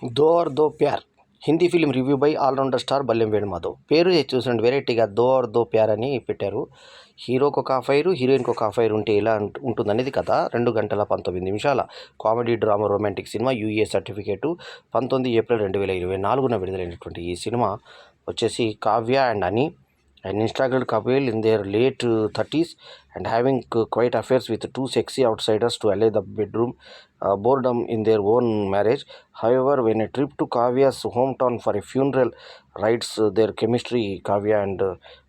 Though Aur Do Pyaar Hindi film review by allrounder star Ballem Venumadhav. పేరు చూసండి, వెరైటీగా దో ఆర్ దో ప్యార్ అని పెట్టారు. హీరోకి ఒక అఫైరు, హీరోయిన్కి ఒక అఫైర్ ఉంటే ఎలా ఉంటుందనేది కథ. 2 గంటల 19 నిమిషాల కామెడీ డ్రామా రొమాంటిక్ సినిమా. యూఏ సర్టిఫికేటు 19 ఏప్రిల్ 2024న విడుదలైనటువంటి ఈ సినిమా వచ్చేసి కావ్య అండ్ అని an instructed couple in their late 30s and having quite affairs with two sexy outsiders to allay the bedroom boredom in their own marriage. However, when a trip to Kavya's hometown for a funeral rights their chemistry, Kavya and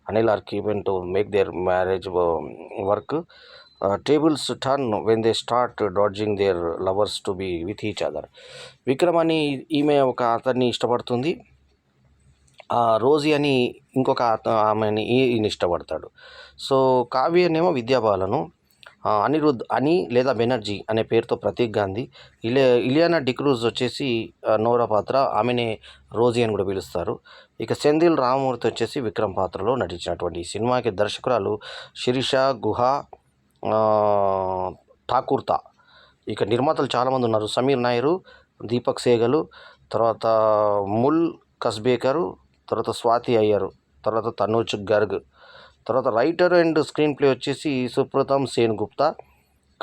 Anil are keen to make their marriage work. Tables turn when they start dodging their lovers to be with each other. Vikram అని ఈమె ఒక అతన్ని ఇష్టపడుతుంది. Rosie అని ఇంకొక ఆమెని ఈయన ఇష్టపడతాడు. సో కావ్యనేమో విద్యాబాలను, అనిరుద్ అని లేదా బెనర్జీ అనే పేరుతో ప్రతీక్ గాంధీ, ఇలియానా డిక్రూజ్ వచ్చేసి నోరా పాత్ర, ఆమెనే రోజీ అని కూడా పిలుస్తారు. ఇక సెంధిల్ రామమూర్తి వచ్చేసి విక్రమ్ పాత్రలో నటించినటువంటి ఈ సినిమాకి దర్శకురాలు శిరీష గుహా ఠాకూర్తా. ఇక నిర్మాతలు చాలామంది ఉన్నారు. సమీర్ నాయరు, దీపక్ సేగలు, తర్వాత ముల్ కస్బేకరు, తర్వాత స్వాతి అయ్యరు, తర్వాత తనూజ్ గర్గ్, తర్వాత రైటర్ అండ్ స్క్రీన్ ప్లే వచ్చేసి సుప్రతం సేన్ గుప్తా,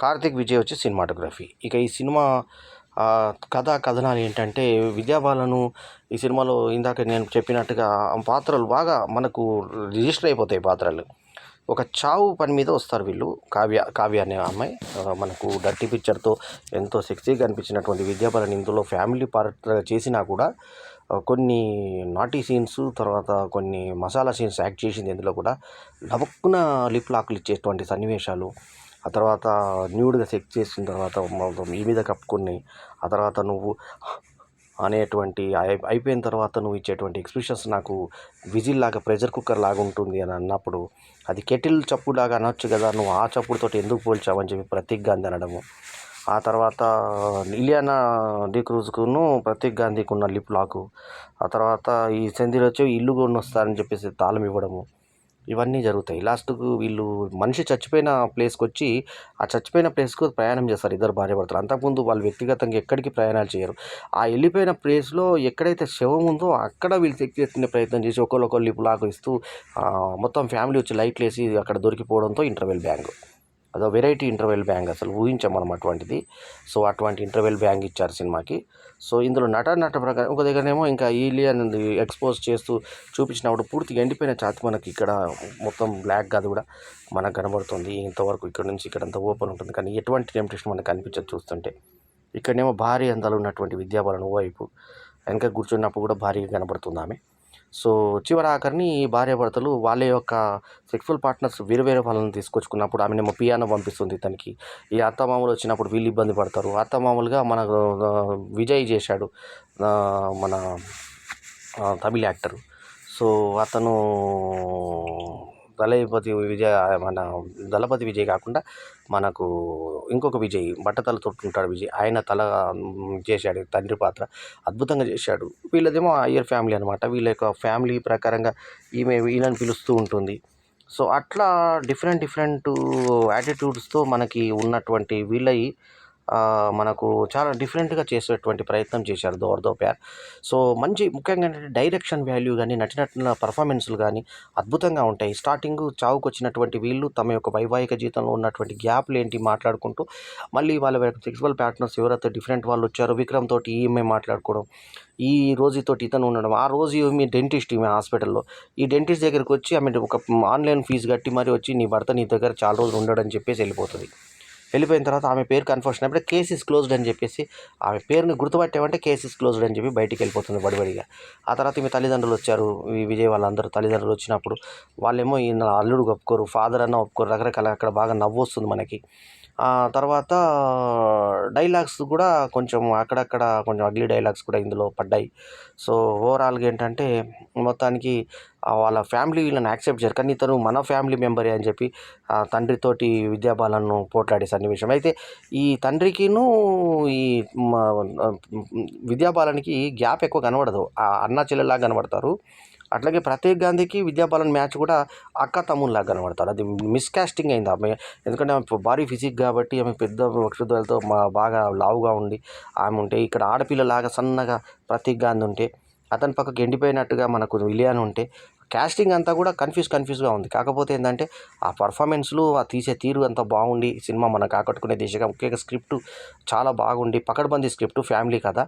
కార్తిక్ విజయ్ వచ్చి సినిమాటోగ్రఫీ. ఇక ఈ సినిమా కథనాలు ఏంటంటే, విద్యాబాలను ఈ సినిమాలో ఇందాక నేను చెప్పినట్టుగా పాత్రలు బాగా మనకు రిజిస్టర్ అయిపోతాయి. పాత్రలు ఒక చావు పని మీద వస్తారు వీళ్ళు. కావ్య అనే అమ్మాయి మనకు డర్టీ పిక్చర్తో ఎంతో సెక్సీగా అనిపించినటువంటి విద్యాబాలను ఇందులో ఫ్యామిలీ పార్ట్ చేసినా కూడా కొన్ని నాటీ సీన్స్, తర్వాత కొన్ని మసాలా సీన్స్ యాక్ట్ చేసింది. ఇందులో కూడా లబక్కున లిప్ లాక్లు ఇచ్చేటువంటి సన్నివేశాలు, ఆ తర్వాత న్యూడ్గా సెక్స్ చేసిన తర్వాత ఈ మీద కప్పుకొని, ఆ తర్వాత నువ్వు అనేటువంటి అయిపోయిన తర్వాత నువ్వు ఇచ్చేటువంటి ఎక్స్ప్రెషన్స్ నాకు విజిల్ లాగా, ప్రెషర్ కుక్కర్ లాగా ఉంటుంది అని అన్నప్పుడు, అది కెటిల్ చప్పుడులాగా అనొచ్చు కదా, నువ్వు ఆ చప్పుడుతో ఎందుకు పోల్చావని చెప్పి ప్రతీక్ గాంధీ అనడము. ఆ తర్వాత ఇలియానా డిక్రూజ్కును ప్రతీక్ గాంధీకి ఉన్న లిప్ లాకు, ఆ తర్వాత ఈ సెంధిల్ వచ్చి ఇల్లు కొని వస్తారని చెప్పేసి తాళం ఇవ్వడము, ఇవన్నీ జరుగుతాయి. లాస్ట్కు వీళ్ళు మనిషి చచ్చిపోయిన ప్లేస్కి వచ్చి ఆ చచ్చిపోయిన ప్లేస్కు ప్రయాణం చేస్తారు ఇద్దరు భార్యాభర్తలు. అంతకుముందు వాళ్ళు వ్యక్తిగతంగా ఎక్కడికి ప్రయాణాలు చేయరు. ఆ వెళ్ళిపోయిన ప్లేస్లో ఎక్కడైతే శవం ఉందో అక్కడ వీళ్ళు చెక్ చేసుకునే ప్రయత్నం చేసి ఒకరు లిప్ లాక్ ఇస్తూ మొత్తం ఫ్యామిలీ వచ్చి లైట్లు వేసి అక్కడ దొరికిపోవడంతో ఇంటర్వెల్ బ్యాంగ్. అదో వెరైటీ ఇంటర్వెల్ బ్యాంగ్, అసలు ఊహించాం మనం అటువంటిది. సో అటువంటి ఇంటర్వెల్ బ్యాంగ్ ఇచ్చారు సినిమాకి. సో ఇందులో నట ప్రకారం ఒక దగ్గరనేమో ఇంకా ఈలియన్ ఎక్స్పోజ్ చేస్తూ చూపించినప్పుడు పూర్తిగా ఎండిపోయిన ఛాతి మనకి ఇక్కడ మొత్తం బ్లాక్ కాదు కూడా మనకు కనబడుతుంది. ఇంతవరకు ఇక్కడ నుంచి ఇక్కడంతా ఓపెన్ ఉంటుంది, కానీ ఎటువంటి టెంప్టేషన్ మనకు కనిపించదు చూస్తుంటే. ఇక్కడనేమో భారీ అందాలు ఉన్నటువంటి విద్యాబాలను వైపు వెనక కూర్చున్నప్పుడు కూడా భారీగా కనబడుతుంది ఆమె. సో చివరి ఆఖరిని భార్యాభర్తలు వాళ్ళ యొక్క సెక్సువల్ పార్ట్నర్స్ వేరే వాళ్ళని తీసుకొచ్చుకున్నప్పుడు ఆమెనేమో పియానో పంపిస్తుంది తనకి. ఈ అత్తమామలు వచ్చినప్పుడు వీళ్ళు ఇబ్బంది పడతారు. అత్తమామలుగా మన విజయ్ చేశాడు, మన తమిళ యాక్టరు. సో అతను దళపతి విజయ్ కాకుండా మనకు ఇంకొక విజయ్, బట్టతలతో ఉంటాడు విజయ్, ఆయన తల చేశాడు తండ్రి పాత్ర, అద్భుతంగా చేశాడు. వీళ్ళదేమో అయ్యర్ ఫ్యామిలీ అనమాట. వీళ్ళ యొక్క ఫ్యామిలీ ప్రకారంగా ఈయనని పిలుస్తూ ఉంటుంది. సో అట్లా డిఫరెంట్ యాటిట్యూడ్స్తో మనకి ఉన్నటువంటి వీళ్ళయి మనకు చాలా డిఫరెంట్గా చేసేటువంటి ప్రయత్నం చేశారు దో ఆర్ దో ప్యార్. సో మంచి ముఖ్యంగా ఏంటంటే డైరెక్షన్ వాల్యూ కానీ, నటినటుల పర్ఫార్మెన్స్లు కానీ అద్భుతంగా ఉంటాయి. స్టార్టింగ్ చావుకు వచ్చినటువంటి వీళ్ళు తమ యొక్క వైవాహిక జీవితంలో ఉన్నటువంటి గ్యాప్లు ఏంటి మాట్లాడుకుంటూ, మళ్ళీ వాళ్ళ సెక్సువల్ పార్ట్నర్స్ ఎవరైతే డిఫరెంట్ వాళ్ళు వచ్చారో, విక్రమ్ తోటి ఈమె మాట్లాడుకోవడం, ఈ రోజుతోటి ఇతను ఉండడం. ఆ రోజు ఈమె డెంటిస్ట్, ఈమె హాస్పిటల్లో ఈ డెంటిస్ట్ దగ్గరికి వచ్చి ఆమె ఒక ఆన్లైన్ ఫీజు కట్టి మరి వచ్చి నీ భర్త నీ దగ్గర చాలా రోజులు ఉండడని చెప్పేసి వెళ్ళిపోతుంది. వెళ్ళిపోయిన తర్వాత ఆమె పేరు కన్ఫర్షన్ అయినప్పుడు కేస్ ఇస్ క్లోజ్డ్ అని చెప్పేసి, ఆమె పేరుని గుర్తుపట్టామంటే కేస్ ఇస్ క్లోజ్డ్ అని చెప్పి బయటికి వెళ్ళిపోతుంది బడిబడిగా. ఆ తర్వాత ఈమె తల్లిదండ్రులు వచ్చారు, ఈ విజయ్ వాళ్ళందరూ తల్లిదండ్రులు వచ్చినప్పుడు వాళ్ళేమో ఈయన అల్లుడు ఒప్పుకోరు, ఫాదర్ అన్న ఒప్పుకోరు, రకరకాల అక్కడ బాగా నవ్వు వస్తుంది మనకి. తర్వాత డైలాగ్స్ కూడా కొంచెం అక్కడక్కడ కొంచెం అగ్లీ డైలాగ్స్ కూడా ఇందులో పడ్డాయి. సో ఓవరాల్గా ఏంటంటే మొత్తానికి వాళ్ళ ఫ్యామిలీ వీళ్ళని యాక్సెప్ట్ చేయరు. కానీ ఇతను మన ఫ్యామిలీ మెంబరే అని చెప్పి తండ్రితోటి విద్యాబాలన్ను పోట్లాడే సన్నివేశం. అయితే ఈ తండ్రికిను ఈ మ విద్యాబాలన్‌కి గ్యాప్ ఎక్కువ కనబడదు. అన్నా చెల్లెల్లాగా కనబడతారు. అట్లాగే ప్రత్యేక్ గాంధీకి విద్యాబాలన్ మ్యాచ్ కూడా అక్క తమ్ముల్లాగా కనబడతారు. అది మిస్‌కాస్టింగ్ అయింది ఆమె. ఎందుకంటే ఆమె భారీ ఫిజిక్ కాబట్టి ఆమె పెద్ద వక్షోజాలతో బాగా లావుగా ఉండి ఆమె ఉంటే, ఇక్కడ ఆడపిల్లలాగా సన్నగా ప్రత్యేక్ గాంధీ ఉంటే, అతని పక్కకు ఎండిపోయినట్టుగా మనకు ఇలియానా ఉంటే, కాస్టింగ్ అంతా కూడా కన్ఫ్యూజ్‌గా ఉంది. కాకపోతే ఏందంటే ఆ పర్ఫార్మెన్స్‌లు, ఆ తీసే తీరు అంతా బాగుండి సినిమా మనకు ఆకట్టుకునే దిశగా, ముఖ్యంగా స్క్రిప్ట్ చాలా బాగుండి, పకడ్బందీ స్క్రిప్ట్, ఫ్యామిలీ కథ.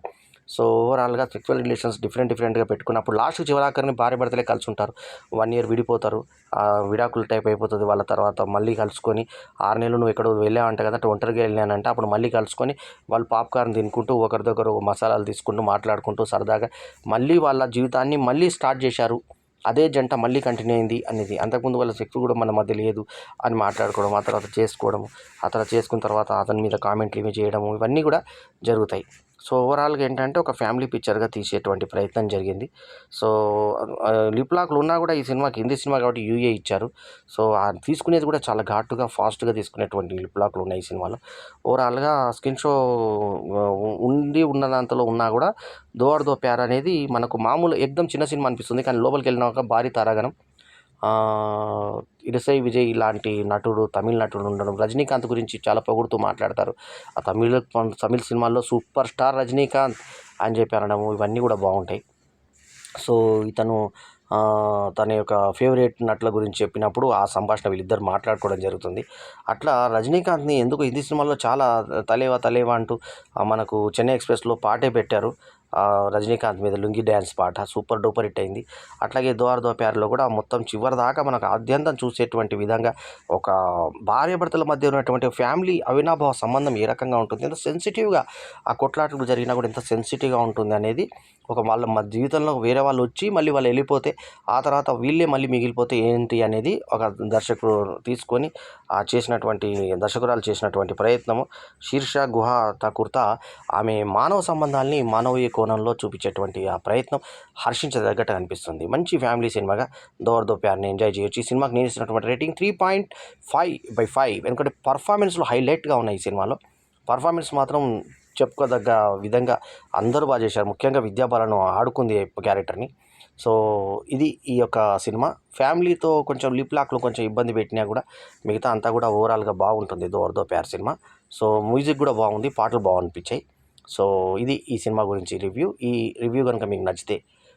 సో ఓవరాల్గా సెక్చువల్ రిలేషన్స్ డిఫరెంట్గా పెట్టుకున్నప్పుడు లాస్ట్ చివరాఖరిని భార్యాభర్తలే కలిసి ఉంటారు. 1 ఇయర్ విడిపోతారు. విడాకులు టైప్ అయిపోతుంది. వాళ్ళ తర్వాత మళ్ళీ కలుసుకొని 6 నెలలు నువ్వు ఎక్కడో వెళ్ళావంట కదా, ఒంటరిగా వెళ్ళానంటే అప్పుడు మళ్ళీ కలుసుకొని వాళ్ళు పాప్కార్న్ తినుకుంటూ ఒకరిదొకరు మసాలాలు తీసుకుంటూ మాట్లాడుకుంటూ సరదాగా మళ్ళీ వాళ్ళ జీవితాన్ని మళ్ళీ స్టార్ట్ చేశారు. అదే జంట మళ్ళీ కంటిన్యూ అయింది అనేది. అంతకుముందు వాళ్ళ సెక్స్ కూడా మన మధ్య లేదు అని మాట్లాడుకోవడం, ఆ తర్వాత చేసుకోవడం, ఆ తర్వాత చేసుకున్న తర్వాత అతని మీద కామెంట్లు ఇవి చేయడము, ఇవన్నీ కూడా జరుగుతాయి. సో ఓవరాల్గా ఏంటంటే ఒక ఫ్యామిలీ పిక్చర్గా తీసేటువంటి ప్రయత్నం జరిగింది. సో లిప్ లాక్లు ఉన్నా కూడా ఈ సినిమాకి హిందీ సినిమా కాబట్టి యూఏ ఇచ్చారు. సో తీసుకునేది కూడా చాలా ఘాటుగా ఫాస్ట్గా తీసుకునేటువంటి లిప్ లాక్లు ఉన్నాయి ఈ సినిమాలో. ఓవరాల్గా స్కిన్ షో ఉన్నదాంతలో ఉన్నా కూడా దో ఔర్ దో ప్యార్ అనేది మనకు మామూలు ఎక్దం చిన్న సినిమా అనిపిస్తుంది. కానీ లోపలికి వెళ్ళినాక భారీ తారాగణం. ఇరసై విజయ్ ఇలాంటి నటుడు, తమిళ నటుడు ఉండడం, రజనీకాంత్ గురించి చాలా పొగుడుతూ మాట్లాడతారు. ఆ తమిళ సినిమాల్లో సూపర్ స్టార్ రజనీకాంత్ అని చెప్పి అనడము, ఇవన్నీ కూడా బాగుంటాయి. సో ఇతను తన యొక్క ఫేవరెట్ నటుల గురించి చెప్పినప్పుడు ఆ సంభాషణ వీళ్ళిద్దరు మాట్లాడుకోవడం జరుగుతుంది. అట్లా రజనీకాంత్ని ఎందుకు హిందీ సినిమాల్లో చాలా తలేవా తలేవా అంటూ మనకు చెన్నై ఎక్స్‌ప్రెస్‌లో పాటే పెట్టారు. రజనీకాంత్ మీద లుంగీ డ్యాన్స్ పాట సూపర్ డూపర్ హిట్ అయింది. అట్లాగే దో ఔర్ దో ప్యార్‌లో కూడా మొత్తం చివరి దాకా మనకు ఆద్యంతం చూసేటువంటి విధంగా ఒక భార్యాభర్తల మధ్య ఉన్నటువంటి ఫ్యామిలీ అవినాభావ సంబంధం ఏ రకంగా ఉంటుంది, ఎంత సెన్సిటివ్గా ఆ కొట్లాటలు జరిగినా కూడా ఎంత సెన్సిటివ్గా ఉంటుంది అనేది, ఒక వాళ్ళ జీవితంలో వేరే వాళ్ళు వచ్చి మళ్ళీ వాళ్ళు వెళ్ళిపోతే ఆ తర్వాత వీళ్ళే మళ్ళీ మిగిలిపోతే ఏంటి అనేది ఒక దర్శకుడు తీసుకొని దర్శకురాలు చేసినటువంటి ప్రయత్నము. శీర్ష గుహ కుర్తా ఆమె మానవ సంబంధాల్ని మానవీయ కోణంలో చూపించేటువంటి ఆ ప్రయత్నం హర్షించదగ్గట్టు అనిపిస్తుంది. మంచి ఫ్యామిలీ సినిమాగా దో ఔర్ దో ప్యార్‌ని ఎంజాయ్ చేయొచ్చు. ఈ సినిమాకి నేను ఇచ్చినటువంటి రేటింగ్ 3.5/5. ఎందుకంటే పర్ఫార్మెన్స్‌లు హైలైట్గా ఉన్నాయి ఈ సినిమాలో. పర్ఫార్మెన్స్ మాత్రం చెప్పుకోదగ్గ విధంగా అందరూ బాగా చేశారు. ముఖ్యంగా విద్యాబాలన్ ఆడుకుంది క్యారెక్టర్ని. సో ఇది ఈ యొక్క సినిమా. ఫ్యామిలీతో కొంచెం లిప్ లాక్లు కొంచెం ఇబ్బంది పెట్టినా కూడా మిగతా అంతా కూడా ఓవరాల్గా బాగుంటుంది దో ఔర్ దో ప్యార్ సినిమా. సో మ్యూజిక్ కూడా బాగుంది, పాటలు బాగా అనిపించాయి. సో ఇది ఈ సినిమా గురించి రివ్యూ. ఈ రివ్యూ కనుక మీకు నచ్చితే